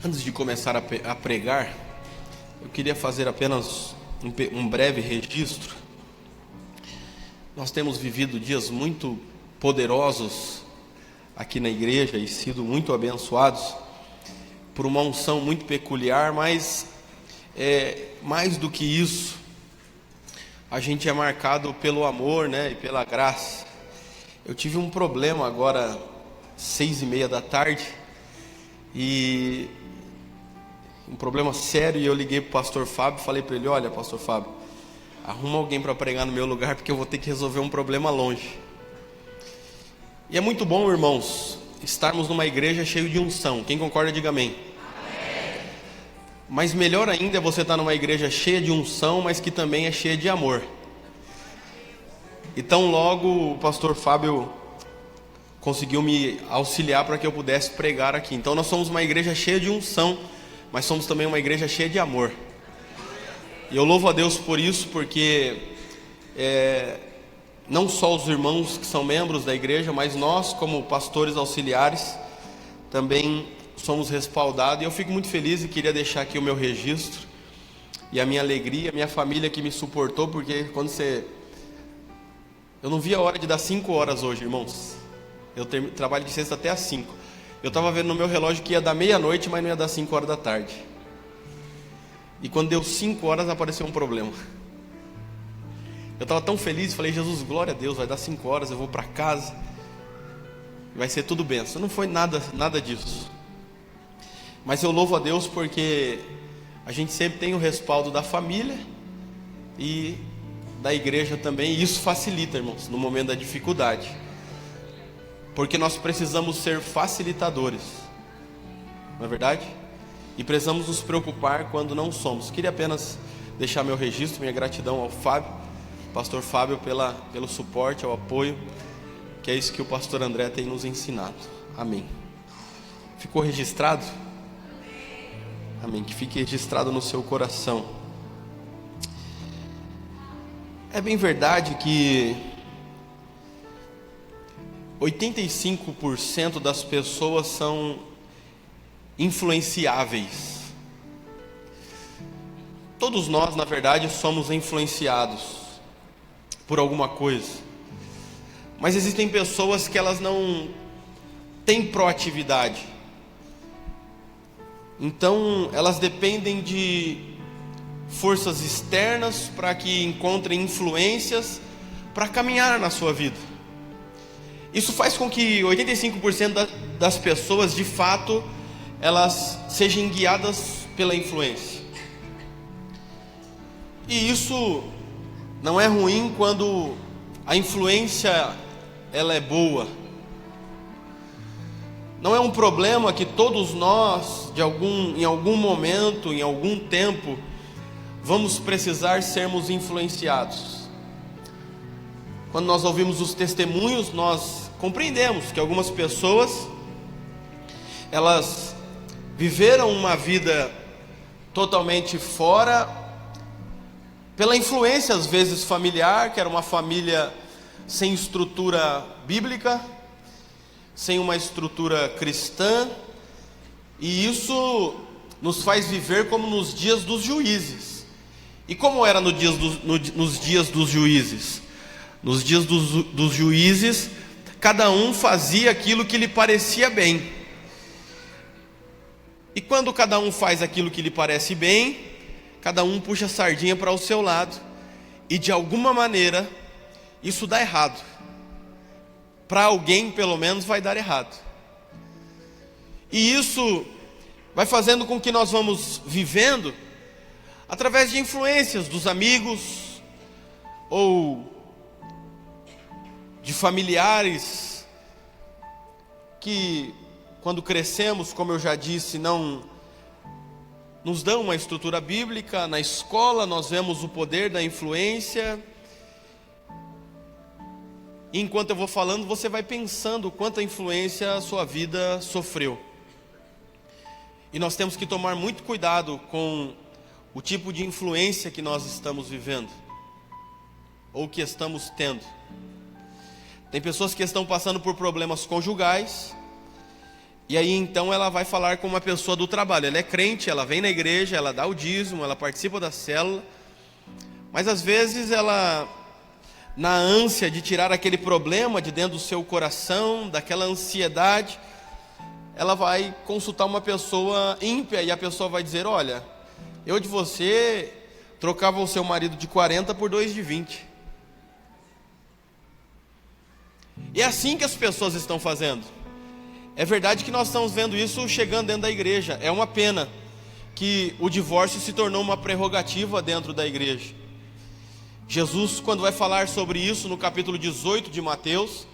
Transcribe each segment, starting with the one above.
Antes de começar a pregar, eu queria fazer apenas um breve registro. Nós temos vivido dias muito poderosos aqui na igreja e sido muito abençoados por uma unção muito peculiar, mas mais do que isso, a gente é marcado pelo amor, e pela graça. Eu tive um problema agora 6:30 da tarde, e um problema sério, e eu liguei para o pastor Fábio e falei para ele: olha, pastor Fábio, arruma alguém para pregar no meu lugar, porque eu vou ter que resolver um problema longe. E é muito bom, irmãos, estarmos numa igreja cheia de unção. Quem concorda, diga amém. Amém. Mas melhor ainda é você estar numa igreja cheia de unção, mas que também é cheia de amor. Então logo o pastor Fábio conseguiu me auxiliar para que eu pudesse pregar aqui. Então nós somos uma igreja cheia de unção, mas somos também uma igreja cheia de amor. E eu louvo a Deus por isso, porque não só os irmãos que são membros da igreja, mas nós, como pastores auxiliares, também somos respaldados. E eu fico muito feliz e queria deixar aqui o meu registro e a minha alegria, a minha família que me suportou, porque eu não vi a hora de dar 5 horas hoje, irmãos. Eu trabalho de sexta até às 5. Eu estava vendo no meu relógio que ia dar meia-noite, mas não ia dar 5 horas da tarde. E quando deu 5 horas, apareceu um problema. Eu estava tão feliz, falei: Jesus, glória a Deus, vai dar 5 horas, eu vou para casa, vai ser tudo bênção. Não foi nada disso. Mas eu louvo a Deus porque a gente sempre tem o respaldo da família e da igreja também, e isso facilita, irmãos, no momento da dificuldade. Porque nós precisamos ser facilitadores, não é verdade? E precisamos nos preocupar quando não somos. Queria apenas deixar meu registro, minha gratidão ao Fábio, pastor Fábio, pelo suporte, ao apoio, que é isso que o pastor André tem nos ensinado. Amém. Ficou registrado? Amém. Que fique registrado no seu coração. É bem verdade que 85% das pessoas são influenciáveis. Todos nós, na verdade, somos influenciados por alguma coisa. Mas existem pessoas que elas não têm proatividade. Então, elas dependem de forças externas para que encontrem influências para caminhar na sua vida. Isso faz com que 85% das pessoas, de fato, elas sejam guiadas pela influência. E isso não é ruim quando a influência ela é boa. Não é um problema que todos nós, em algum momento, em algum tempo, vamos precisar sermos influenciados. Quando nós ouvimos os testemunhos, nós compreendemos que algumas pessoas, elas viveram uma vida totalmente fora, pela influência às vezes familiar, que era uma família sem estrutura bíblica, sem uma estrutura cristã, e isso nos faz viver como nos dias dos juízes. E como era nos dias dos juízes? Nos dias dos juízes, cada um fazia aquilo que lhe parecia bem. E quando cada um faz aquilo que lhe parece bem, cada um puxa a sardinha para o seu lado. E de alguma maneira, isso dá errado. Para alguém, pelo menos, vai dar errado. E isso vai fazendo com que nós vamos vivendo através de influências dos amigos ou de familiares que, quando crescemos, como eu já disse, não nos dão uma estrutura bíblica. Na escola nós vemos o poder da influência. E enquanto eu vou falando, você vai pensando quanta influência a sua vida sofreu. E nós temos que tomar muito cuidado com o tipo de influência que nós estamos vivendo, ou que estamos tendo. Tem pessoas que estão passando por problemas conjugais, E aí então ela vai falar com uma pessoa do trabalho. Ela é crente, ela vem na igreja, ela dá o dízimo, ela participa da célula. Mas às vezes ela, na ânsia de tirar aquele problema de dentro do seu coração, daquela ansiedade, ela vai consultar uma pessoa ímpia e a pessoa vai dizer: olha, eu de você trocava o seu marido de 40 por 2 de 20. E é assim que as pessoas estão fazendo. É verdade que nós estamos vendo isso chegando dentro da igreja. É uma pena que o divórcio se tornou uma prerrogativa dentro da igreja. Jesus, quando vai falar sobre isso no capítulo 18 de Mateus,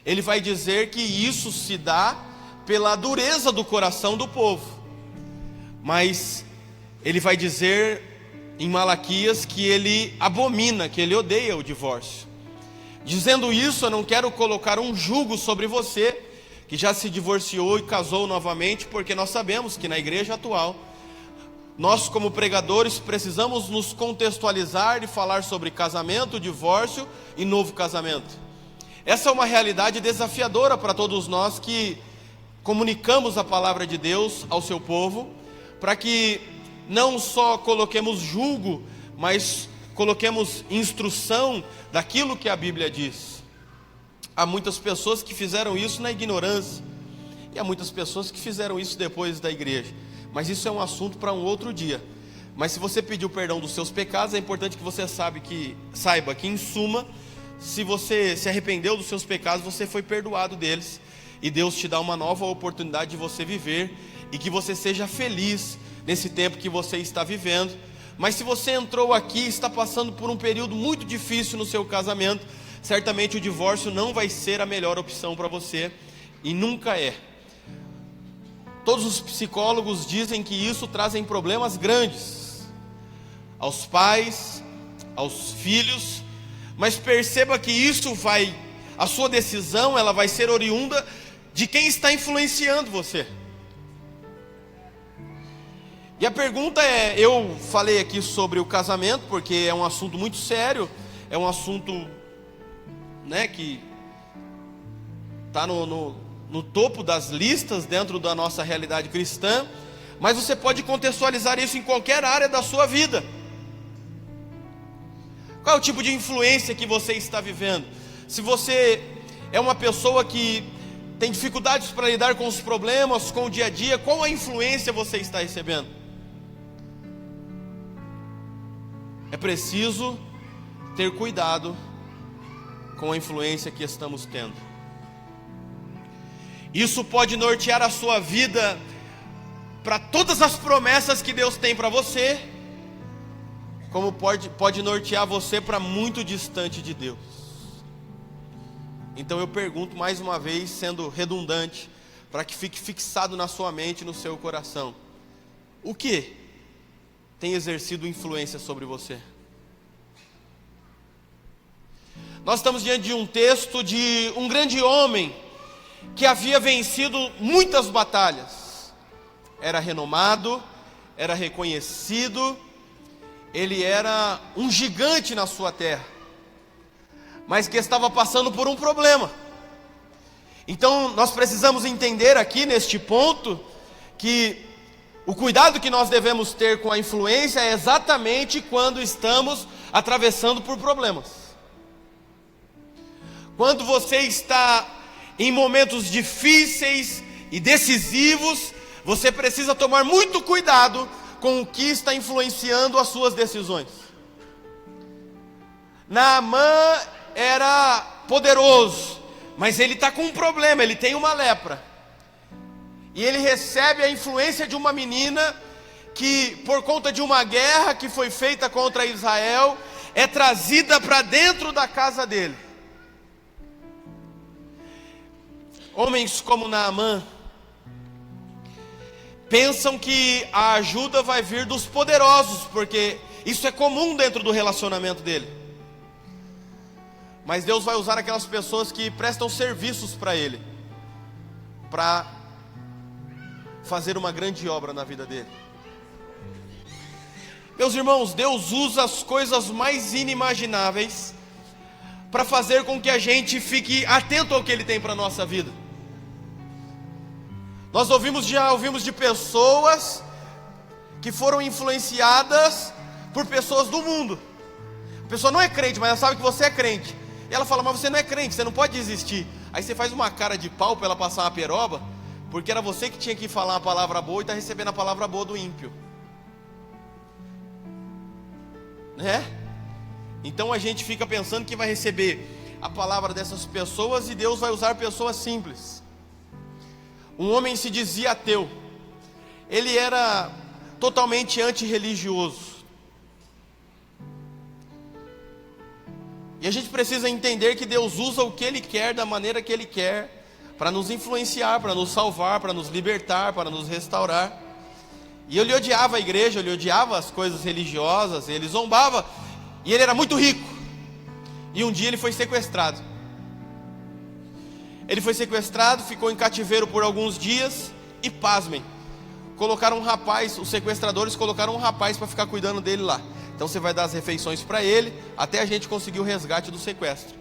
ele vai dizer que isso se dá pela dureza do coração do povo. Mas ele vai dizer em Malaquias que ele abomina, que ele odeia o divórcio. Dizendo isso, eu não quero colocar um jugo sobre você que já se divorciou e casou novamente, porque nós sabemos que na igreja atual, nós como pregadores precisamos nos contextualizar e falar sobre casamento, divórcio e novo casamento. Essa é uma realidade desafiadora para todos nós que comunicamos a palavra de Deus ao seu povo, para que não só coloquemos julgo, mas coloquemos instrução daquilo que a Bíblia diz. Há muitas pessoas que fizeram isso na ignorância, e há muitas pessoas que fizeram isso depois da igreja, mas isso é um assunto para um outro dia. Mas se você pediu perdão dos seus pecados, é importante que você saiba que em suma, se você se arrependeu dos seus pecados, você foi perdoado deles, e Deus te dá uma nova oportunidade de você viver, e que você seja feliz nesse tempo que você está vivendo. Mas se você entrou aqui e está passando por um período muito difícil no seu casamento, certamente o divórcio não vai ser a melhor opção para você, e nunca é. Todos os psicólogos dizem que isso trazem problemas grandes aos pais, aos filhos, mas perceba que a sua decisão, ela vai ser oriunda de quem está influenciando você. E a pergunta é, eu falei aqui sobre o casamento, porque é um assunto muito sério, é um assunto, que está no topo das listas dentro da nossa realidade cristã, mas você pode contextualizar isso em qualquer área da sua vida. Qual é o tipo de influência que você está vivendo? Se você é uma pessoa que tem dificuldades para lidar com os problemas, com o dia a dia, qual a influência você está recebendo? É preciso ter cuidado com a influência que estamos tendo. Isso pode nortear a sua vida para todas as promessas que Deus tem para você, como pode nortear você para muito distante de Deus. Então eu pergunto mais uma vez, sendo redundante, para que fique fixado na sua mente e no seu coração: o que tem exercido influência sobre você? Nós estamos diante de um texto de um grande homem que havia vencido muitas batalhas. Era renomado, era reconhecido, ele era um gigante na sua terra, mas que estava passando por um problema. Então nós precisamos entender aqui neste ponto que o cuidado que nós devemos ter com a influência é exatamente quando estamos atravessando por problemas. Quando você está em momentos difíceis e decisivos, você precisa tomar muito cuidado com o que está influenciando as suas decisões. Naamã era poderoso, mas ele está com um problema, ele tem uma lepra. E ele recebe a influência de uma menina que, por conta de uma guerra que foi feita contra Israel, é trazida para dentro da casa dele. Homens como Naamã pensam que a ajuda vai vir dos poderosos, porque isso é comum dentro do relacionamento dele. Mas Deus vai usar aquelas pessoas que prestam serviços para Ele, para fazer uma grande obra na vida dele. Meus irmãos, Deus usa as coisas mais inimagináveis para fazer com que a gente fique atento ao que Ele tem para a nossa vida. Nós já ouvimos de pessoas que foram influenciadas por pessoas do mundo. A pessoa não é crente, mas ela sabe que você é crente. E ela fala, mas você não é crente, você não pode desistir. Aí você faz uma cara de pau para ela passar uma peroba, porque era você que tinha que falar uma palavra boa e está recebendo a palavra boa do ímpio. Né? Então a gente fica pensando que vai receber a palavra dessas pessoas e Deus vai usar pessoas simples. Um homem se dizia ateu. Ele era totalmente antirreligioso. E a gente precisa entender que Deus usa o que Ele quer, da maneira que Ele quer, para nos influenciar, para nos salvar, para nos libertar, para nos restaurar. E ele odiava a igreja, ele odiava as coisas religiosas, ele zombava, e ele era muito rico. E um dia ele foi sequestrado. Ele foi sequestrado, ficou em cativeiro por alguns dias, e pasmem, colocaram um rapaz, os sequestradores colocaram um rapaz para ficar cuidando dele lá. Então você vai dar as refeições para ele, até a gente conseguir o resgate do sequestro.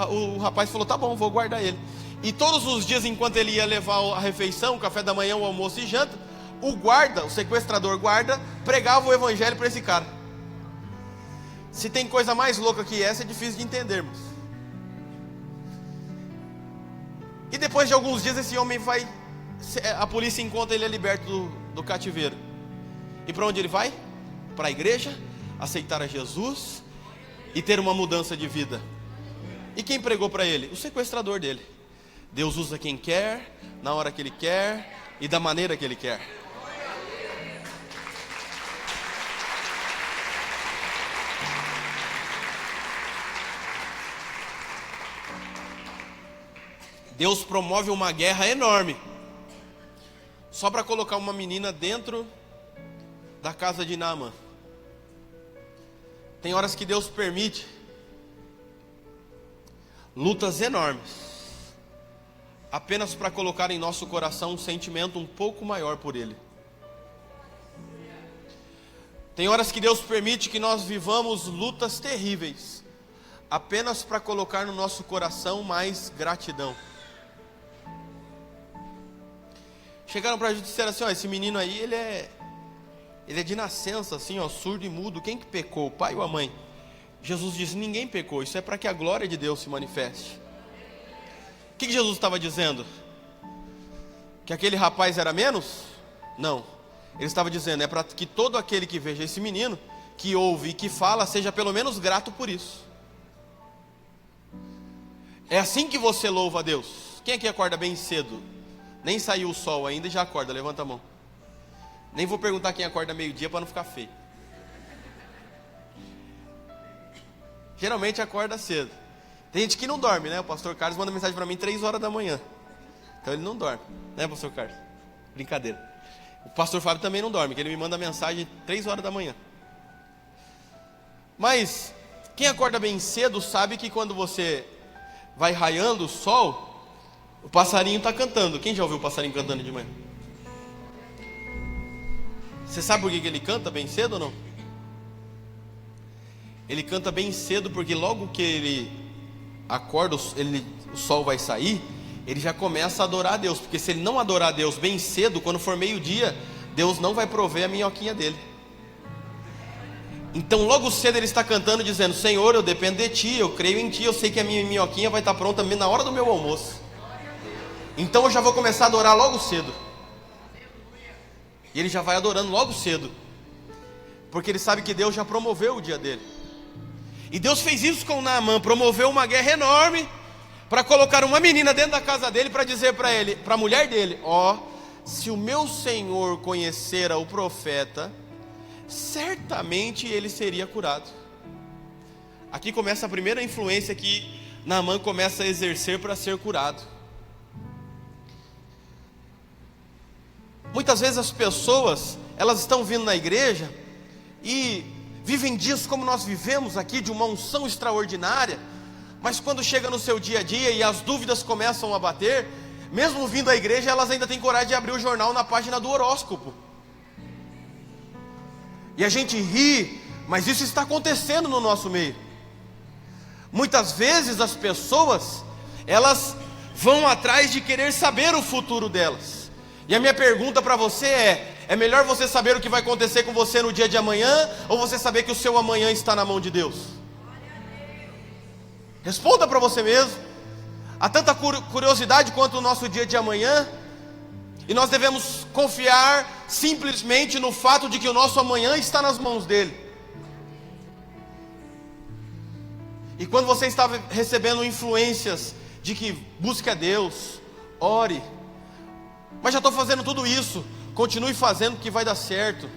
O rapaz falou, tá bom, vou guardar ele. E todos os dias, enquanto ele ia levar a refeição, o café da manhã, o almoço e janta, o sequestrador guarda, pregava o evangelho para esse cara. Se tem coisa mais louca que essa, é difícil de entendermos. E depois de alguns dias, esse homem vai, a polícia encontra ele, é liberto do cativeiro. E para onde ele vai? Para a igreja, aceitar a Jesus e ter uma mudança de vida. E quem pregou para ele? O sequestrador dele. Deus usa quem quer, na hora que Ele quer e da maneira que Ele quer. Deus promove uma guerra enorme, só para colocar uma menina dentro da casa de Naamã. Tem horas que Deus permite lutas enormes, apenas para colocar em nosso coração um sentimento um pouco maior por Ele. Tem horas que Deus permite que nós vivamos lutas terríveis, apenas para colocar no nosso coração mais gratidão. Chegaram para a gente e disseram assim, ó, esse menino aí, ele é de nascença, assim, ó, surdo e mudo. Quem que pecou, o pai ou a mãe? Jesus disse, ninguém pecou, isso é para que a glória de Deus se manifeste. O que Jesus estava dizendo? Que aquele rapaz era menos? Não. Ele estava dizendo, é para que todo aquele que veja esse menino, que ouve e que fala, seja pelo menos grato por isso. É assim que você louva a Deus. Quem aqui acorda bem cedo? Nem saiu o sol ainda e já acorda, levanta a mão. Nem vou perguntar quem acorda meio-dia para não ficar feio. Geralmente acorda cedo. Tem gente que não dorme, né? O pastor Carlos manda mensagem para mim 3 horas da manhã. Então ele não dorme, né, pastor Carlos? Brincadeira. O pastor Fábio também não dorme, que ele me manda mensagem 3 horas da manhã. Mas quem acorda bem cedo sabe que quando você vai raiando o sol, o passarinho está cantando. Quem já ouviu o passarinho cantando de manhã? Você sabe por que ele canta bem cedo ou não? Ele canta bem cedo porque logo que ele acorda, o sol vai sair, ele já começa a adorar a Deus. Porque se ele não adorar a Deus bem cedo, quando for meio-dia, Deus não vai prover a minhoquinha dele. Então logo cedo ele está cantando, dizendo, Senhor, eu dependo de Ti, eu creio em Ti, eu sei que a minha minhoquinha vai estar pronta na hora do meu almoço. Então eu já vou começar a adorar logo cedo. E ele já vai adorando logo cedo, porque ele sabe que Deus já promoveu o dia dele. E Deus fez isso com Naamã, promoveu uma guerra enorme, para colocar uma menina dentro da casa dele, para dizer para ele, para a mulher dele, ó, se o meu senhor conhecera o profeta, certamente ele seria curado. Aqui começa a primeira influência que Naamã começa a exercer para ser curado. Muitas vezes as pessoas, elas estão vindo na igreja e vivem dias como nós vivemos aqui, de uma unção extraordinária, mas quando chega no seu dia a dia e as dúvidas começam a bater, mesmo vindo à igreja, elas ainda têm coragem de abrir o jornal na página do horóscopo. E a gente ri, mas isso está acontecendo no nosso meio. Muitas vezes as pessoas, elas vão atrás de querer saber o futuro delas, E a minha pergunta para você é melhor você saber o que vai acontecer com você no dia de amanhã, ou você saber que o seu amanhã está na mão de Deus? Responda para você mesmo. Há tanta curiosidade quanto o nosso dia de amanhã, e nós devemos confiar simplesmente no fato de que o nosso amanhã está nas mãos dele. E quando você está recebendo influências de que busque a Deus, ore, mas já estou fazendo tudo isso, continue fazendo que vai dar certo.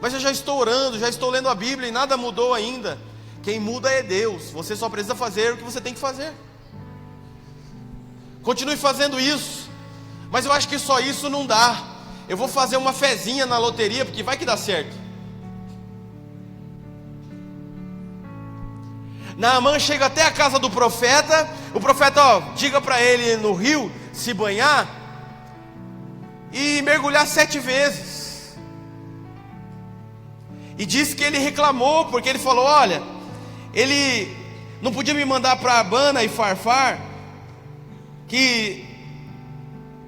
Mas eu já estou orando, já estou lendo a Bíblia e nada mudou ainda. Quem muda é Deus, você só precisa fazer o que você tem que fazer. Continue fazendo isso. Mas eu acho que só isso não dá. Eu vou fazer uma fezinha na loteria, porque vai que dá certo. Naamã chega até a casa do profeta. O profeta, diga para ele no rio se banhar e mergulhar 7 vezes. E diz que ele reclamou, porque ele falou: olha, ele não podia me mandar para Abana e Farfar, que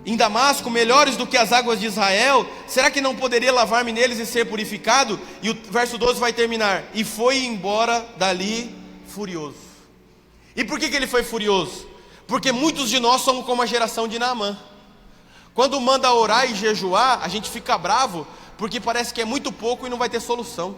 em Damasco, melhores do que as águas de Israel. Será que não poderia lavar-me neles e ser purificado? E o verso 12 vai terminar: e foi embora dali furioso. E por que ele foi furioso? Porque muitos de nós somos como a geração de Naamã. Quando manda orar e jejuar, a gente fica bravo, porque parece que é muito pouco e não vai ter solução.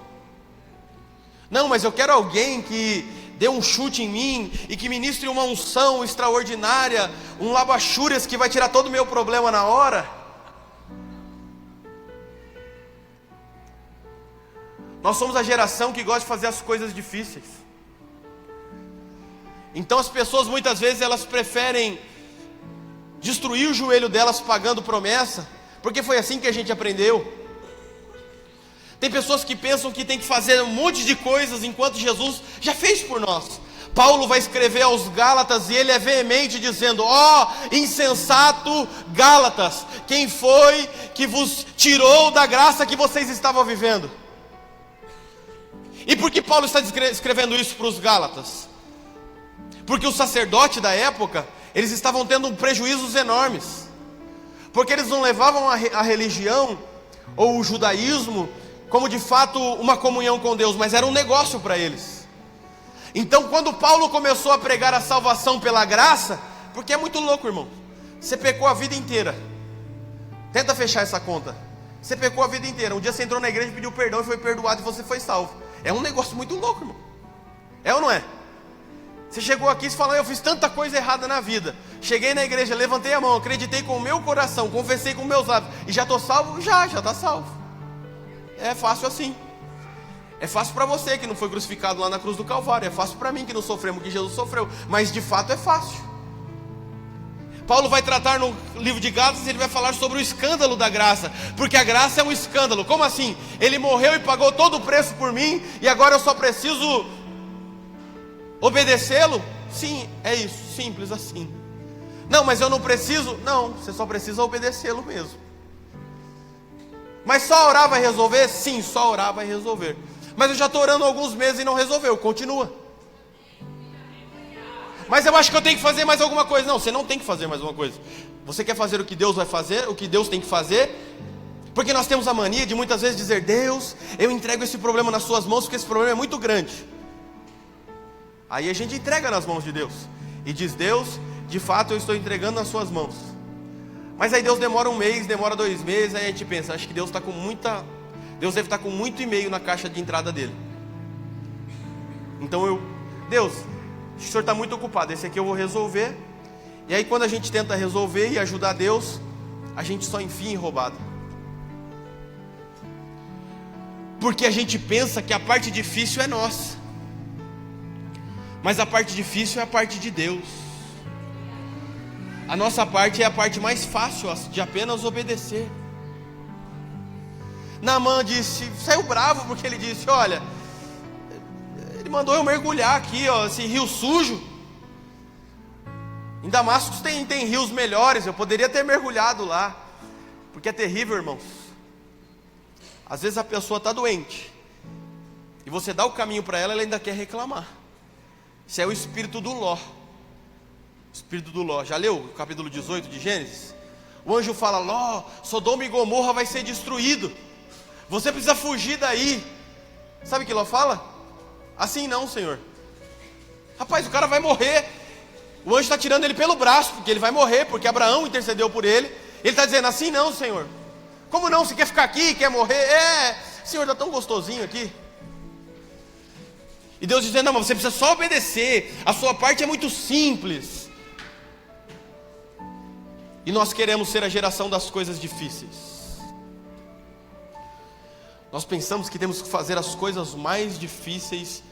Não, mas eu quero alguém que dê um chute em mim e que ministre uma unção extraordinária, um labachúrias que vai tirar todo o meu problema na hora. Nós somos a geração que gosta de fazer as coisas difíceis. Então as pessoas muitas vezes elas preferem destruir o joelho delas pagando promessa, porque foi assim que a gente aprendeu. Tem pessoas que pensam que tem que fazer um monte de coisas enquanto Jesus já fez por nós. Paulo vai escrever aos Gálatas e ele é veemente dizendo: ó, insensato Gálatas, quem foi que vos tirou da graça que vocês estavam vivendo? E por que Paulo está escrevendo isso para os Gálatas? Porque o sacerdote da época, eles estavam tendo prejuízos enormes, porque eles não levavam a religião ou o judaísmo como de fato uma comunhão com Deus, mas era um negócio para eles. Então quando Paulo começou a pregar a salvação pela graça, porque é muito louco, irmão, você pecou a vida inteira, tenta fechar essa conta, você pecou a vida inteira, um dia você entrou na igreja, pediu perdão e foi perdoado e você foi salvo. É um negócio muito louco, irmão. É ou não é? Você chegou aqui e falou: eu fiz tanta coisa errada na vida, cheguei na igreja, levantei a mão, acreditei com o meu coração, confessei com meus lábios e já estou salvo? Já está salvo. É fácil assim. É fácil para você que não foi crucificado lá na cruz do Calvário. É fácil para mim que não sofremos o que Jesus sofreu. Mas de fato é fácil. Paulo vai tratar no livro de Gálatas, ele vai falar sobre o escândalo da graça. Porque a graça é um escândalo. Como assim? Ele morreu e pagou todo o preço por mim, e agora eu só preciso obedecê-lo? Sim, é isso, simples assim. Não, mas eu não preciso. Não, você só precisa obedecê-lo mesmo. Mas só orar vai resolver? Sim, só orar vai resolver. Mas eu já estou orando há alguns meses e não resolveu. Continua. Mas eu acho que eu tenho que fazer mais alguma coisa. Não, você não tem que fazer mais uma coisa. Você quer fazer o que Deus vai fazer, o que Deus tem que fazer? Porque nós temos a mania de muitas vezes dizer: Deus, eu entrego esse problema nas suas mãos, porque esse problema é muito grande. Aí a gente entrega nas mãos de Deus e diz: Deus, de fato eu estou entregando nas suas mãos. Mas aí Deus demora 1 mês, demora 2 meses, aí a gente pensa: acho que Deus está com muita... Deus deve estar com muito e-mail na caixa de entrada dele. Então Deus, o senhor está muito ocupado, esse aqui eu vou resolver. E aí quando a gente tenta resolver e ajudar Deus, a gente só enfia em roubada. Porque a gente pensa que a parte difícil é nossa, mas a parte difícil é a parte de Deus. A nossa parte é a parte mais fácil, de apenas obedecer. Naamã saiu bravo porque ele disse: olha, ele mandou eu mergulhar aqui, ó, esse rio sujo. Em Damasco tem rios melhores, eu poderia ter mergulhado lá. Porque é terrível, irmãos. Às vezes a pessoa está doente e você dá o caminho para ela, ela ainda quer reclamar. Isso é o espírito do Ló. Espírito do Ló. Já leu o capítulo 18 de Gênesis? O anjo fala: Ló, Sodoma e Gomorra vai ser destruído, você precisa fugir daí. Sabe o que Ló fala? Assim não, Senhor. Rapaz, o cara vai morrer. O anjo está tirando ele pelo braço, porque ele vai morrer, porque Abraão intercedeu por ele. Ele está dizendo: assim não, Senhor. Como não? Você quer ficar aqui, quer morrer? Senhor, está tão gostosinho aqui. E Deus dizendo: não, mas você precisa só obedecer, a sua parte é muito simples. E nós queremos ser a geração das coisas difíceis. Nós pensamos que temos que fazer as coisas mais difíceis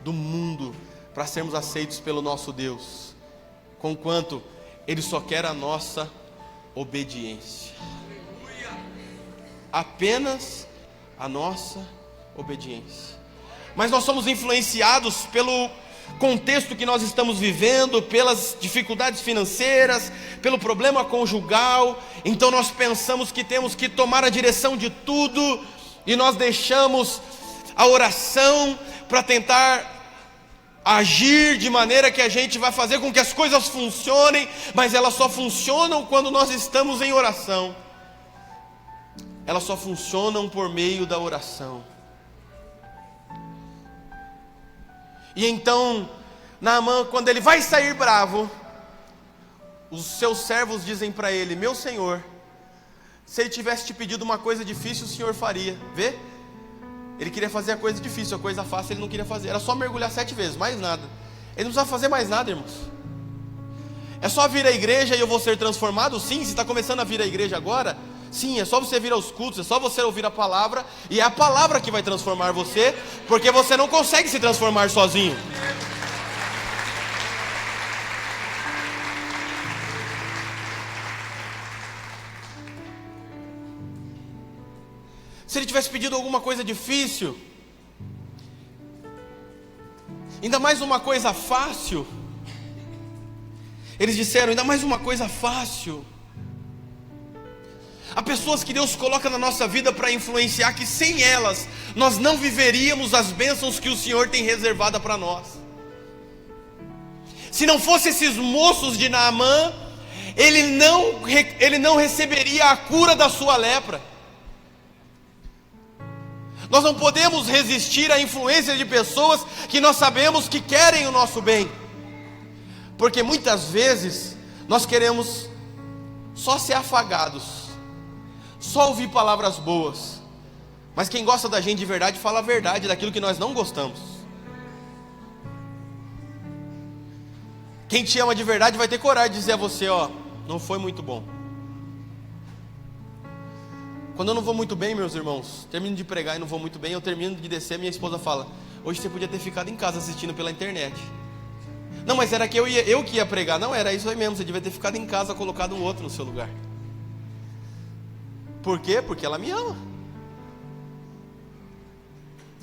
do mundo para sermos aceitos pelo nosso Deus, conquanto Ele só quer a nossa obediência. Apenas a nossa obediência. Mas nós somos influenciados pelo contexto que nós estamos vivendo, pelas dificuldades financeiras, pelo problema conjugal. Então nós pensamos que temos que tomar a direção de tudo, e nós deixamos a oração para tentar agir de maneira que a gente vai fazer com que as coisas funcionem, mas elas só funcionam quando nós estamos em oração. Elas só funcionam por meio da oração. E então, Naamã, quando ele vai sair bravo, os seus servos dizem para ele: meu senhor, se ele tivesse te pedido uma coisa difícil, o senhor faria. Vê? Ele queria fazer a coisa difícil, a coisa fácil ele não queria fazer. Era só mergulhar 7 vezes, mais nada. Ele não precisava fazer mais nada, irmãos. É só vir à igreja e eu vou ser transformado? Sim. Se está começando a vir à igreja agora, sim, é só você vir aos cultos, é só você ouvir a palavra, e é a palavra que vai transformar você, porque você não consegue se transformar sozinho. Se ele tivesse pedido alguma coisa difícil, ainda mais uma coisa fácil, eles disseram: ainda mais uma coisa fácil. Há pessoas que Deus coloca na nossa vida para influenciar, que sem elas nós não viveríamos as bênçãos que o Senhor tem reservada para nós. Se não fosse esses moços de Naamã, ele não receberia a cura da sua lepra. Nós não podemos resistir à influência de pessoas que nós sabemos que querem o nosso bem, porque muitas vezes nós queremos só ser afagados, só ouvir palavras boas, mas quem gosta da gente de verdade fala a verdade daquilo que nós não gostamos. Quem te ama de verdade vai ter coragem de dizer a você: ó, não foi muito bom. Quando eu não vou muito bem, meus irmãos, termino de pregar e não vou muito bem, eu termino de descer, minha esposa fala: hoje você podia ter ficado em casa assistindo pela internet. Não, mas era que eu que ia pregar. Não, era isso aí mesmo, você devia ter ficado em casa, colocado um outro no seu lugar. Por quê? Porque ela me ama.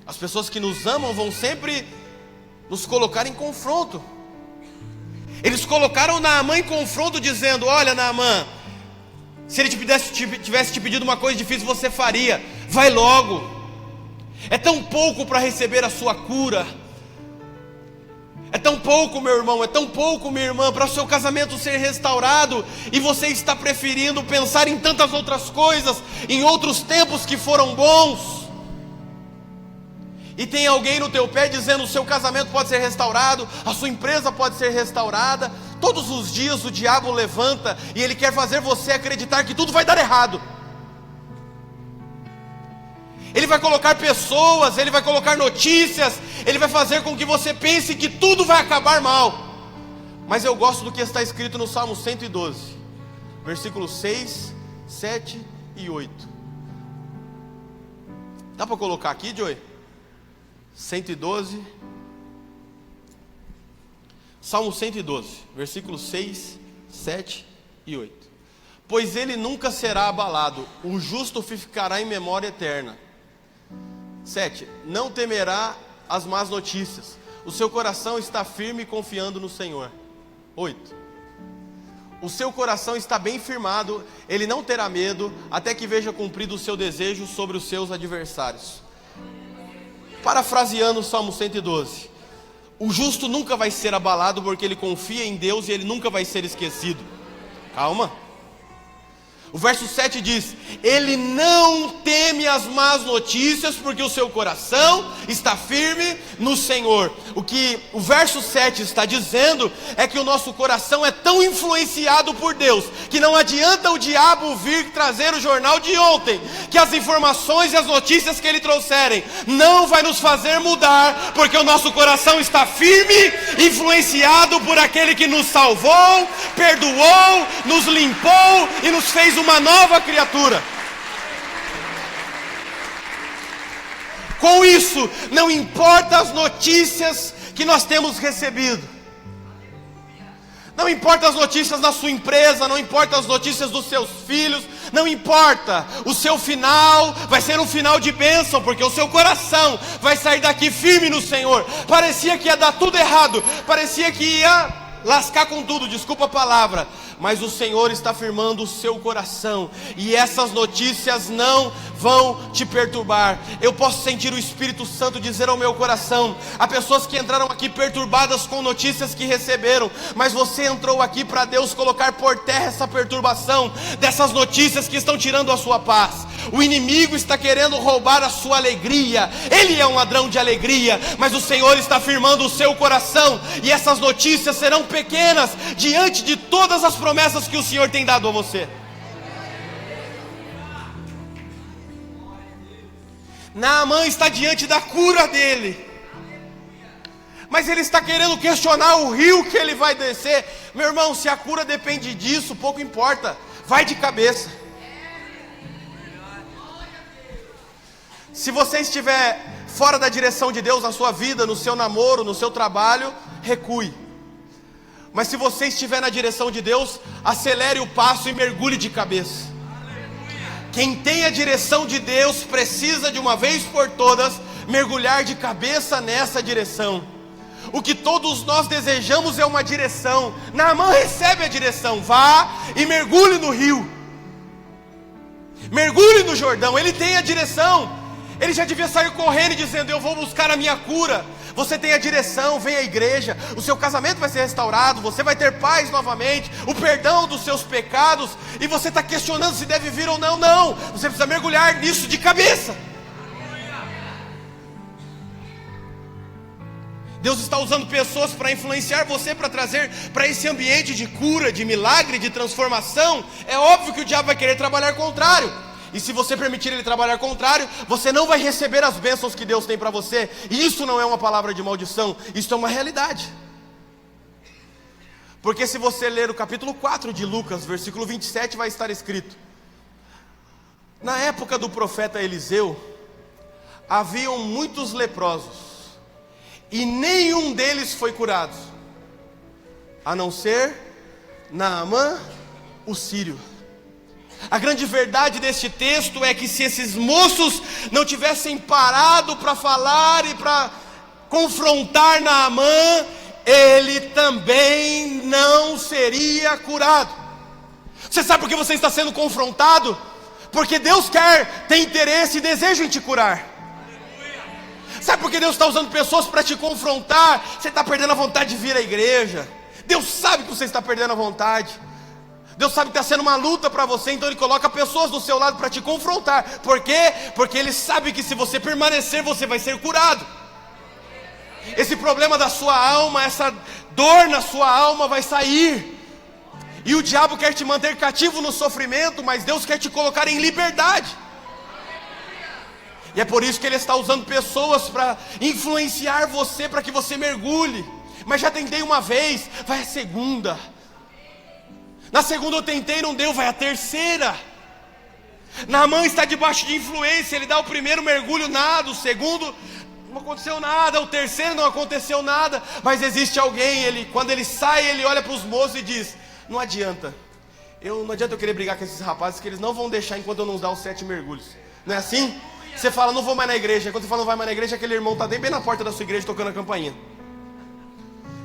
As pessoas que nos amam vão sempre nos colocar em confronto. Eles colocaram Naamã em confronto, dizendo: olha, Naamã, se ele tivesse te pedido uma coisa difícil, você faria. Vai logo. É tão pouco para receber a sua cura. É tão pouco, meu irmão, é tão pouco, minha irmã, para o seu casamento ser restaurado, e você está preferindo pensar em tantas outras coisas, em outros tempos que foram bons. E tem alguém no teu pé dizendo: o seu casamento pode ser restaurado, a sua empresa pode ser restaurada. Todos os dias o diabo levanta e ele quer fazer você acreditar que tudo vai dar errado. Ele vai colocar pessoas, ele vai colocar notícias, ele vai fazer com que você pense que tudo vai acabar mal. Mas eu gosto do que está escrito no Salmo 112, versículos 6, 7 e 8. Dá para colocar aqui, Joey? 112, Salmo 112, versículos 6, 7 e 8. Pois ele nunca será abalado, o justo ficará em memória eterna. 7. Não temerá as más notícias, o seu coração está firme confiando no Senhor. 8. O seu coração está bem firmado, ele não terá medo, até que veja cumprido o seu desejo sobre os seus adversários. Parafraseando o Salmo 112, o justo nunca vai ser abalado, porque ele confia em Deus e ele nunca vai ser esquecido. Calma. O verso 7 diz: ele não teme as más notícias, porque o seu coração está firme no Senhor. O que o verso 7 está dizendo é que o nosso coração é tão influenciado por Deus, que não adianta o diabo vir trazer o jornal de ontem, que as informações e as notícias que ele trouxerem não vai nos fazer mudar, porque o nosso coração está firme, influenciado por aquele que nos salvou, perdoou, nos limpou e nos fez uma nova criatura. Com isso, não importa as notícias que nós temos recebido, não importa as notícias da sua empresa, não importa as notícias dos seus filhos, não importa, o seu final vai ser um final de bênção, porque o seu coração vai sair daqui firme no Senhor. Parecia que ia dar tudo errado, parecia que ia lascar com tudo, desculpa a palavra, mas o Senhor está firmando o seu coração, e essas notícias não vão te perturbar. Eu posso sentir o Espírito Santo dizer ao meu coração: há pessoas que entraram aqui perturbadas com notícias que receberam, mas você entrou aqui para Deus colocar por terra essa perturbação dessas notícias que estão tirando a sua paz. O inimigo está querendo roubar a sua alegria, ele é um ladrão de alegria, mas o Senhor está firmando o seu coração, e essas notícias serão pequenas diante de todas as promessas que o Senhor tem dado a você. Naamã está diante da cura dele, mas ele está querendo questionar o rio que ele vai descer. Meu irmão, se a cura depende disso, pouco importa, vai de cabeça. Se você estiver fora da direção de Deus na sua vida, no seu namoro, no seu trabalho, recue. Mas se você estiver na direção de Deus, acelere o passo e mergulhe de cabeça. Quem tem a direção de Deus precisa de uma vez por todas mergulhar de cabeça nessa direção. O que todos nós desejamos é uma direção. Naamã recebe a direção: vá e mergulhe no rio, mergulhe no Jordão. Ele tem a direção. Ele já devia sair correndo e dizendo: eu vou buscar a minha cura. Você tem a direção, vem à igreja, o seu casamento vai ser restaurado, você vai ter paz novamente, o perdão dos seus pecados, e você está questionando se deve vir ou não. Não, você precisa mergulhar nisso de cabeça. Deus está usando pessoas para influenciar você, para trazer para esse ambiente de cura, de milagre, de transformação. É óbvio que o diabo vai querer trabalhar contrário. E se você permitir ele trabalhar contrário, você não vai receber as bênçãos que Deus tem para você. E isso não é uma palavra de maldição, isso é uma realidade. Porque se você ler o capítulo 4 de Lucas, versículo 27, vai estar escrito: na época do profeta Eliseu, haviam muitos leprosos, e nenhum deles foi curado, a não ser Naamã, o sírio. A grande verdade deste texto é que se esses moços não tivessem parado para falar e para confrontar Naamã, ele também não seria curado. Você sabe por que você está sendo confrontado? Porque Deus tem interesse e desejo em te curar. Sabe por que Deus está usando pessoas para te confrontar? Você está perdendo a vontade de vir à igreja. Deus sabe que você está perdendo a vontade. Deus sabe que está sendo uma luta para você, então Ele coloca pessoas do seu lado para te confrontar. Por quê? Porque Ele sabe que se você permanecer, você vai ser curado. Esse problema da sua alma, essa dor na sua alma vai sair. E o diabo quer te manter cativo no sofrimento, mas Deus quer te colocar em liberdade. E é por isso que Ele está usando pessoas para influenciar você, para que você mergulhe. Mas já tentei uma vez, vai a segunda. Na segunda eu tentei, não deu, vai a terceira. Naamã está debaixo de influência, ele dá o primeiro mergulho, nada. O segundo, não aconteceu nada. O terceiro, não aconteceu nada. Mas existe alguém, quando ele sai, ele olha para os moços e diz: não adianta eu querer brigar com esses rapazes, que eles não vão deixar enquanto eu não dar os 7 mergulhos. Não é assim? Você fala: não vou mais na igreja. Quando você fala não vai mais na igreja, aquele irmão está bem na porta da sua igreja tocando a campainha.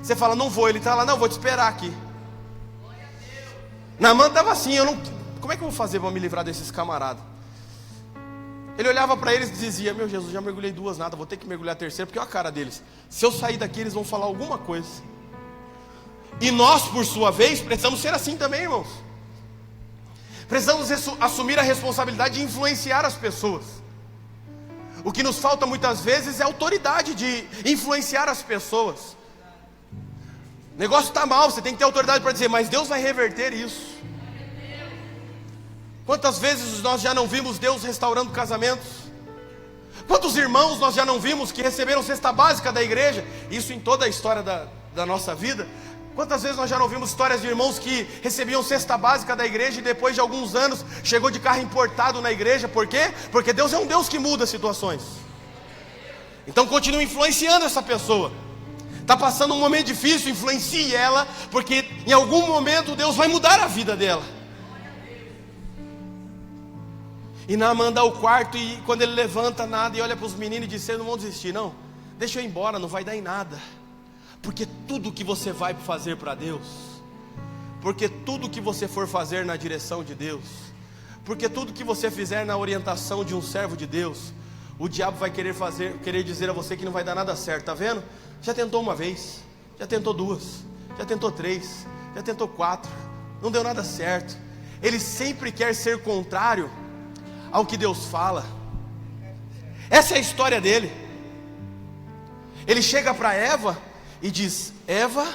Você fala: não vou, ele está lá: não, vou te esperar aqui. Naamã estava assim: como é que eu vou fazer para me livrar desses camaradas? Ele olhava para eles e dizia: meu Jesus, já mergulhei 2, nada, vou ter que mergulhar a terceira, porque olha a cara deles. Se eu sair daqui, eles vão falar alguma coisa. E nós, por sua vez, precisamos ser assim também, irmãos. Precisamos assumir a responsabilidade de influenciar as pessoas. O que nos falta muitas vezes é autoridade de influenciar as pessoas. O negócio está mal, você tem que ter autoridade para dizer, mas Deus vai reverter isso. Quantas vezes nós já não vimos Deus restaurando casamentos? Quantos irmãos nós já não vimos que receberam cesta básica da igreja? Isso em toda a história da nossa vida. Quantas vezes nós já não vimos histórias de irmãos que recebiam cesta básica da igreja e depois de alguns anos chegou de carro importado na igreja? Por quê? Porque Deus é um Deus que muda situações. Então continue influenciando essa pessoa. Está passando um momento difícil, influencie ela, porque em algum momento Deus vai mudar a vida dela. E Naamã dá o quarto e quando ele levanta nada e olha para os meninos e diz, vocês não vão desistir não? Deixa eu ir embora, não vai dar em nada. Porque tudo que você vai fazer para Deus, porque tudo que você for fazer na direção de Deus, porque tudo que você fizer na orientação de um servo de Deus, o diabo vai querer dizer a você que não vai dar nada certo, está vendo? Já tentou uma vez, já tentou duas, já tentou três, já tentou quatro, não deu nada certo. Ele sempre quer ser contrário ao que Deus fala. Essa é a história dele. Ele chega para Eva e diz, Eva,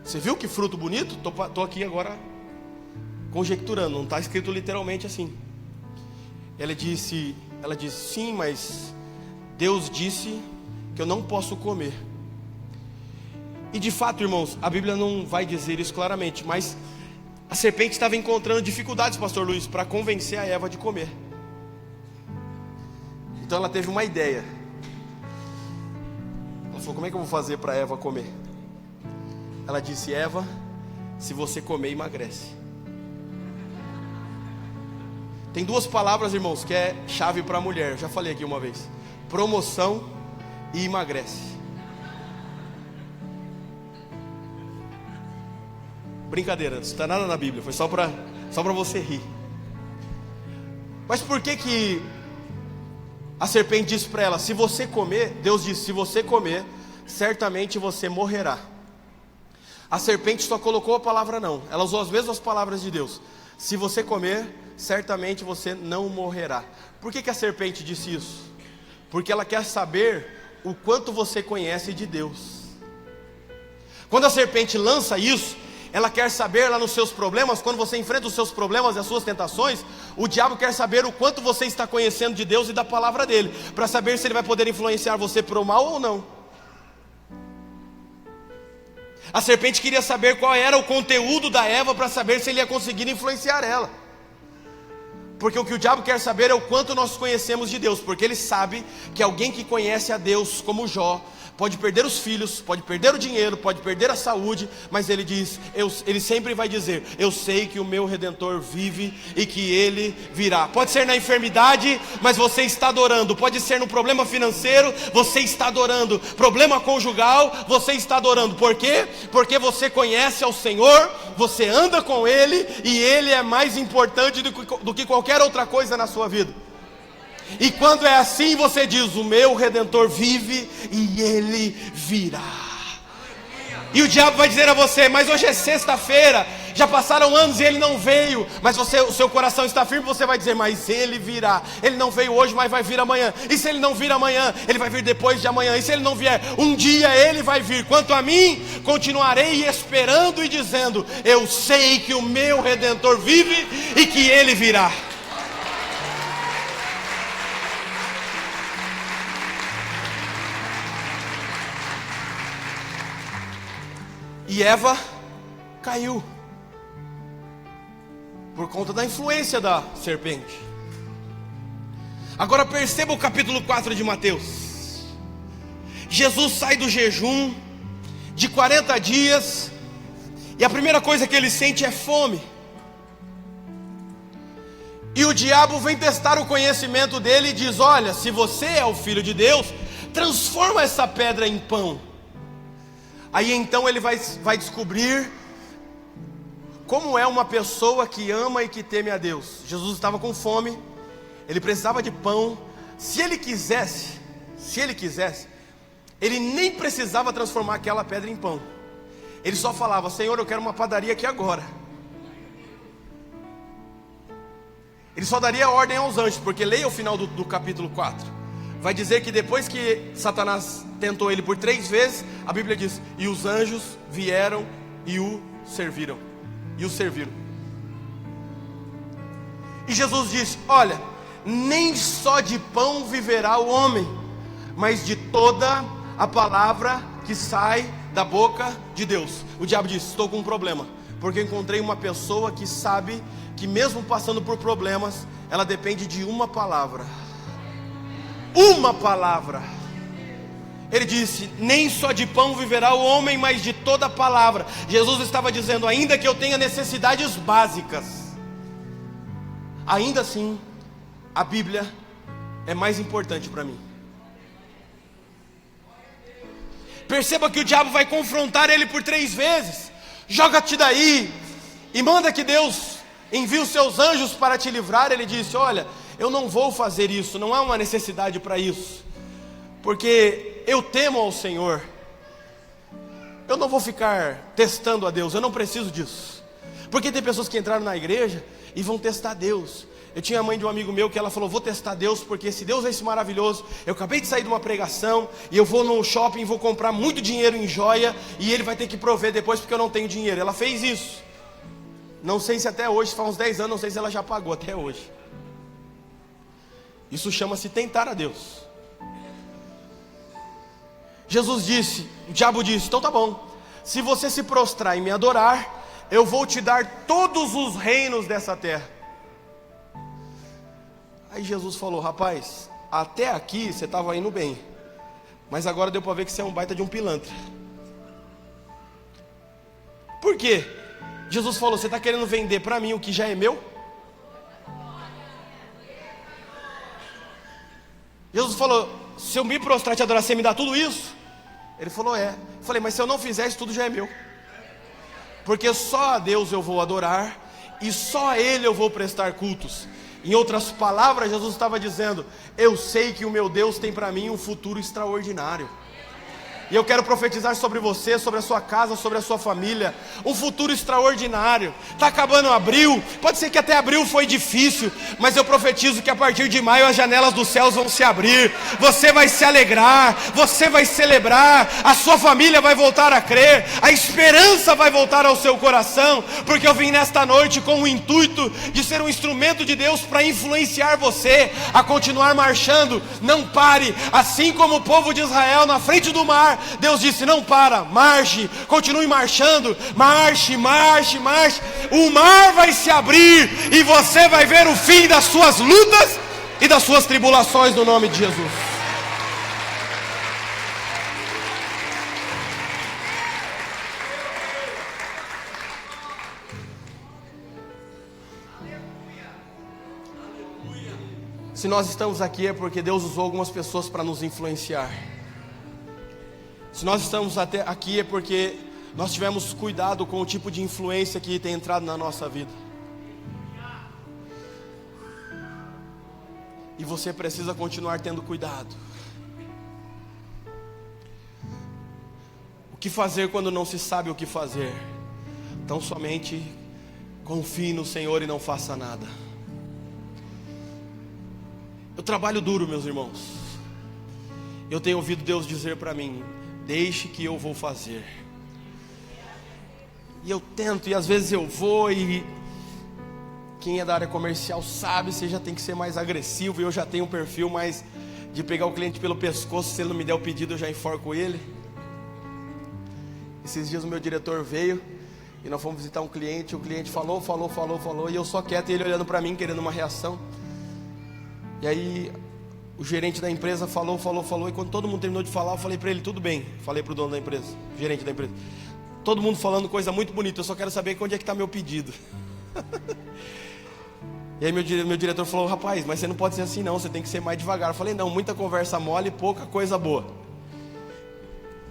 você viu que fruto bonito? Estou aqui agora conjecturando, não está escrito literalmente assim. Ela disse, sim, mas Deus disse que eu não posso comer. E de fato, irmãos, a Bíblia não vai dizer isso claramente, mas a serpente estava encontrando dificuldades, pastor Luiz, para convencer a Eva de comer. Então ela teve uma ideia. Ela falou, como é que eu vou fazer para Eva comer? Ela disse, Eva, se você comer, emagrece. Tem duas palavras, irmãos, que é chave para a mulher. Eu já falei aqui uma vez: promoção e emagrece. Brincadeira, isso não está nada na Bíblia, foi só para você rir. Mas por que a serpente disse para ela, se você comer, Deus disse, se você comer, certamente você morrerá. A serpente só colocou a palavra não, ela usou as mesmas palavras de Deus. Se você comer, certamente você não morrerá. Por que a serpente disse isso? Porque ela quer saber o quanto você conhece de Deus. Quando a serpente lança isso, ela quer saber lá nos seus problemas, quando você enfrenta os seus problemas e as suas tentações, o diabo quer saber o quanto você está conhecendo de Deus e da palavra dele, para saber se ele vai poder influenciar você para o mal ou não. A serpente queria saber qual era o conteúdo da Eva, para saber se ele ia conseguir influenciar ela. Porque o que o diabo quer saber é o quanto nós conhecemos de Deus, porque ele sabe que alguém que conhece a Deus como Jó, pode perder os filhos, pode perder o dinheiro, pode perder a saúde, mas ele diz, ele sempre vai dizer, eu sei que o meu Redentor vive e que ele virá. Pode ser na enfermidade, mas você está adorando. Pode ser no problema financeiro, você está adorando. Problema conjugal, você está adorando. Por quê? Porque você conhece ao Senhor, você anda com Ele, e Ele é mais importante do que qualquer outra coisa na sua vida. E quando é assim, você diz, o meu Redentor vive e ele virá. E o diabo vai dizer a você, mas hoje é sexta-feira, já passaram anos e ele não veio. Mas o seu coração está firme, você vai dizer, mas ele virá. Ele não veio hoje, mas vai vir amanhã. E se ele não vir amanhã, ele vai vir depois de amanhã. E se ele não vier, um dia ele vai vir. Quanto a mim, continuarei esperando e dizendo, eu sei que o meu Redentor vive e que ele virá. E Eva caiu por conta da influência da serpente. Agora perceba o capítulo 4 de Mateus. Jesus sai do jejum de 40 dias e a primeira coisa que ele sente é fome. E o diabo vem testar o conhecimento dele e diz, olha, se você é o Filho de Deus, transforma essa pedra em pão. Aí então ele vai descobrir como é uma pessoa que ama e que teme a Deus. Jesus estava com fome, ele precisava de pão. Se ele quisesse, ele nem precisava transformar aquela pedra em pão. Ele só falava, Senhor, eu quero uma padaria aqui agora. Ele só daria ordem aos anjos, porque leia o final do capítulo 4. Vai dizer que depois que Satanás tentou ele por 3 vezes, a Bíblia diz: e os anjos vieram e o serviram. E o serviram. E Jesus disse: olha, nem só de pão viverá o homem, mas de toda a palavra que sai da boca de Deus. O diabo disse: estou com um problema, porque eu encontrei uma pessoa que sabe que mesmo passando por problemas, ela depende de uma palavra. Uma palavra. Ele disse: nem só de pão viverá o homem, mas de toda a palavra. Jesus estava dizendo: ainda que eu tenha necessidades básicas, ainda assim, a Bíblia é mais importante para mim. Perceba que o diabo vai confrontar ele por 3 vezes. Joga-te daí, e manda que Deus envie os seus anjos para te livrar. Ele disse: olha, eu não vou fazer isso, não há uma necessidade para isso, porque eu temo ao Senhor. Eu não vou ficar testando a Deus, eu não preciso disso. Porque tem pessoas que entraram na igreja e vão testar Deus. Eu tinha a mãe de um amigo meu que ela falou: vou testar Deus, porque se Deus é esse maravilhoso, eu acabei de sair de uma pregação, e eu vou no shopping e vou comprar muito dinheiro em joia, e Ele vai ter que prover depois porque eu não tenho dinheiro. Ela fez isso. Não sei se até hoje, faz uns 10 anos, não sei se ela já pagou até hoje. Isso chama-se tentar a Deus. Jesus disse, o diabo disse: então tá bom, se você se prostrar e me adorar, eu vou te dar todos os reinos dessa terra. Aí Jesus falou: rapaz, até aqui você estava indo bem, mas agora deu para ver que você é um baita de um pilantra. Por quê? Jesus falou: você está querendo vender para mim o que já é meu? Jesus falou: se eu me prostrar e te adorar, você me dá tudo isso? Ele falou: é. Eu falei: mas se eu não fizer isso, tudo já é meu. Porque só a Deus eu vou adorar, e só a Ele eu vou prestar cultos. Em outras palavras, Jesus estava dizendo: eu sei que o meu Deus tem para mim um futuro extraordinário. E eu quero profetizar sobre você, sobre a sua casa, sobre a sua família, um futuro extraordinário. Está acabando abril, pode ser que até abril foi difícil, mas eu profetizo que a partir de maio as janelas dos céus vão se abrir. Você vai se alegrar, você vai celebrar, a sua família vai voltar a crer, a esperança vai voltar ao seu coração, porque eu vim nesta noite com o intuito de ser um instrumento de Deus para influenciar você a continuar marchando. Não pare, assim como o povo de Israel na frente do mar, Deus disse: não para, marche, continue marchando, marche, marche, marche. O mar vai se abrir e você vai ver o fim das suas lutas e das suas tribulações, no nome de Jesus. Se nós estamos aqui é porque Deus usou algumas pessoas para nos influenciar. Se nós estamos até aqui é porque nós tivemos cuidado com o tipo de influência que tem entrado na nossa vida. E você precisa continuar tendo cuidado. O que fazer quando não se sabe o que fazer? Então somente confie no Senhor e não faça nada. Eu trabalho duro, meus irmãos. Eu tenho ouvido Deus dizer para mim: deixe que eu vou fazer. E eu tento, e às vezes eu vou, e quem é da área comercial sabe, você já tem que ser mais agressivo. E eu já tenho um perfil mais de pegar o cliente pelo pescoço. Se ele não me der o pedido, eu já enforco ele. Esses dias o meu diretor veio e nós fomos visitar um cliente. O cliente falou, e eu só quieto, e ele olhando para mim, querendo uma reação. E aí o gerente da empresa falou, e quando todo mundo terminou de falar, eu falei para ele: tudo bem. Falei para o dono da empresa, gerente da empresa: todo mundo falando coisa muito bonita, eu só quero saber onde é que está meu pedido. E aí meu diretor falou: rapaz, mas você não pode ser assim não, você tem que ser mais devagar. Eu falei: não, muita conversa mole e pouca coisa boa.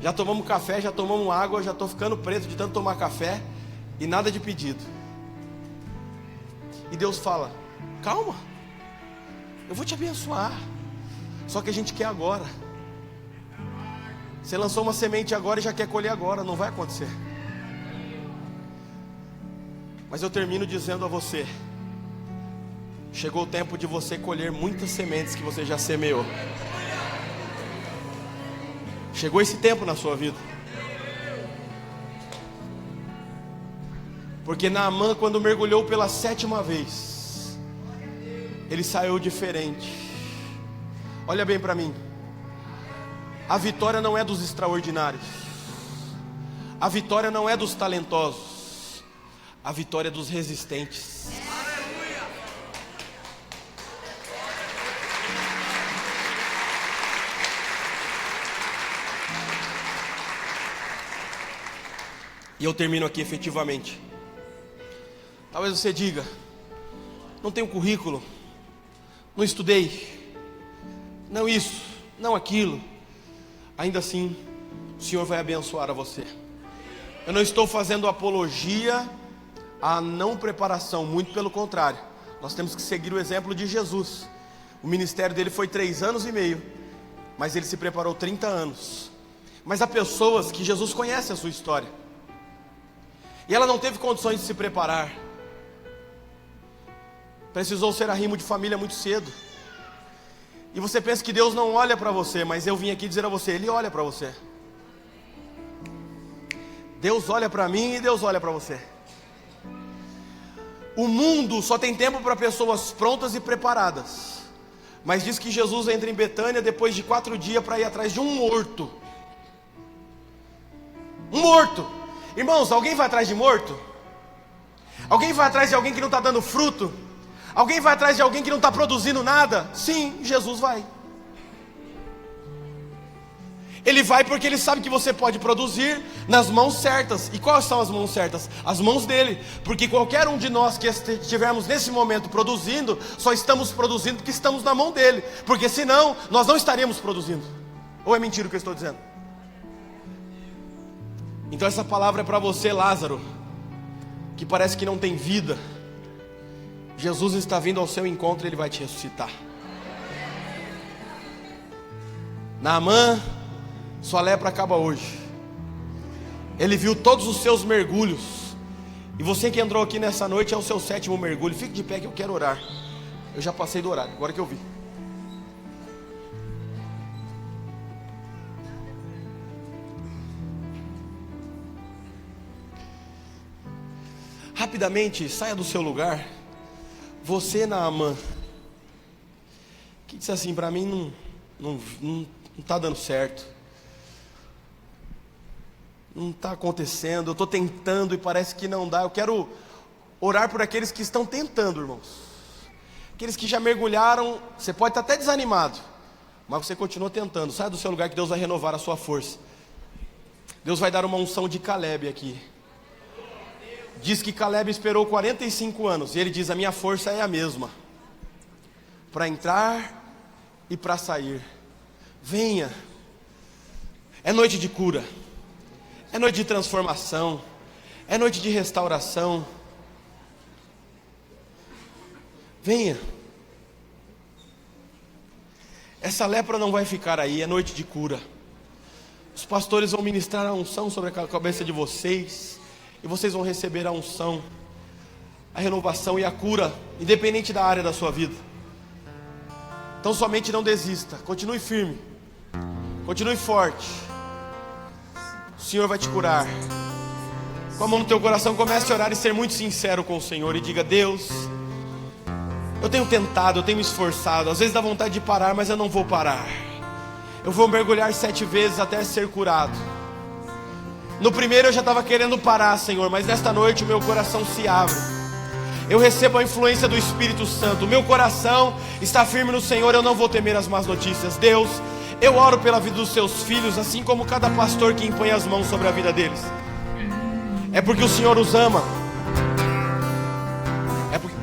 Já tomamos café, já tomamos água, já estou ficando preto de tanto tomar café, e nada de pedido. E Deus fala: calma, eu vou te abençoar. Só que a gente quer agora. Você lançou uma semente agora e já quer colher agora. Não vai acontecer. Mas eu termino dizendo a você: Chegou o tempo de você colher muitas sementes que você já semeou. Chegou esse tempo na sua vida. Porque Naamã, quando mergulhou pela 7ª vez, ele saiu diferente. Olha bem para mim. A vitória não é dos extraordinários. A vitória não é dos talentosos. A vitória é dos resistentes. E eu termino aqui efetivamente. Talvez você diga: não tenho currículo, não estudei, não isso, não aquilo. Ainda assim, o Senhor vai abençoar a você. Eu não estou fazendo apologia à não preparação, muito pelo contrário. Nós temos que seguir o exemplo de Jesus. O ministério dele foi 3 anos e meio, mas ele se preparou 30 anos. Mas há pessoas que Jesus conhece a sua história, e ela não teve condições de se preparar. Precisou ser arrimo de família muito cedo. E você pensa que Deus não olha para você, mas eu vim aqui dizer a você, Ele olha para você. Deus olha para mim e Deus olha para você. O mundo só tem tempo para pessoas prontas e preparadas. Mas diz que Jesus entra em Betânia depois de 4 dias para ir atrás de um morto. Um morto. Irmãos, alguém vai atrás de morto? Alguém vai atrás de alguém que não está dando fruto? Alguém vai atrás de alguém que não está produzindo nada? Sim, Jesus vai. Ele vai porque Ele sabe que você pode produzir nas mãos certas. E quais são as mãos certas? As mãos dele. Porque qualquer um de nós que estivermos nesse momento produzindo, só estamos produzindo porque estamos na mão dele. Porque senão, nós não estaríamos produzindo. Ou é mentira o que eu estou dizendo? Então essa palavra é para você, Lázaro, que parece que não tem vida. Jesus está vindo ao seu encontro e Ele vai te ressuscitar. Naamã, sua lepra acaba hoje. Ele viu todos os seus mergulhos. E você que entrou aqui nessa noite é o seu 7º mergulho. Fique de pé que eu quero orar. Eu já passei do horário, agora que eu vi. Rapidamente, saia do seu lugar. Você, Naamã, que disse assim, para mim não está dando certo. Não está acontecendo, eu estou tentando e parece que não dá. Eu quero orar por aqueles que estão tentando, irmãos. Aqueles que já mergulharam, você pode estar até desanimado, mas você continua tentando. Saia do seu lugar que Deus vai renovar a sua força. Deus vai dar uma unção de Caleb aqui. Diz que Caleb esperou 45 anos. E ele diz, a minha força é a mesma. Para entrar e para sair. Venha. É noite de cura. É noite de transformação. É noite de restauração. Venha. Essa lepra não vai ficar aí. É noite de cura. Os pastores vão ministrar a unção sobre a cabeça de vocês. E vocês vão receber a unção, a renovação e a cura, independente da área da sua vida. Então somente não desista, continue firme, continue forte. O Senhor vai te curar. Com a mão no teu coração, comece a orar e ser muito sincero com o Senhor. E diga, Deus, eu tenho tentado, eu tenho me esforçado. Às vezes dá vontade de parar, mas eu não vou parar. Eu vou mergulhar 7 vezes até ser curado. No primeiro eu já estava querendo parar, Senhor, mas nesta noite o meu coração se abre. Eu recebo a influência do Espírito Santo. O meu coração está firme no Senhor, eu não vou temer as más notícias. Deus, eu oro pela vida dos seus filhos, assim como cada pastor que impõe as mãos sobre a vida deles. É porque o Senhor os ama. É porque...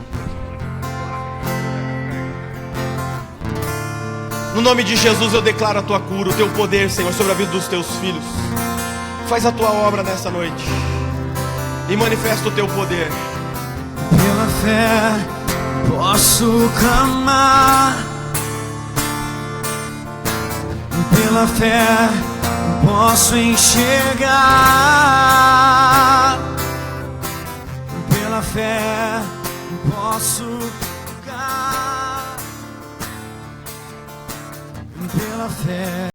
No nome de Jesus eu declaro a tua cura, o teu poder, Senhor, sobre a vida dos teus filhos. Faz a tua obra nessa noite e manifesta o teu poder. Pela fé posso clamar, pela fé posso enxergar, pela fé posso tocar. pela fé.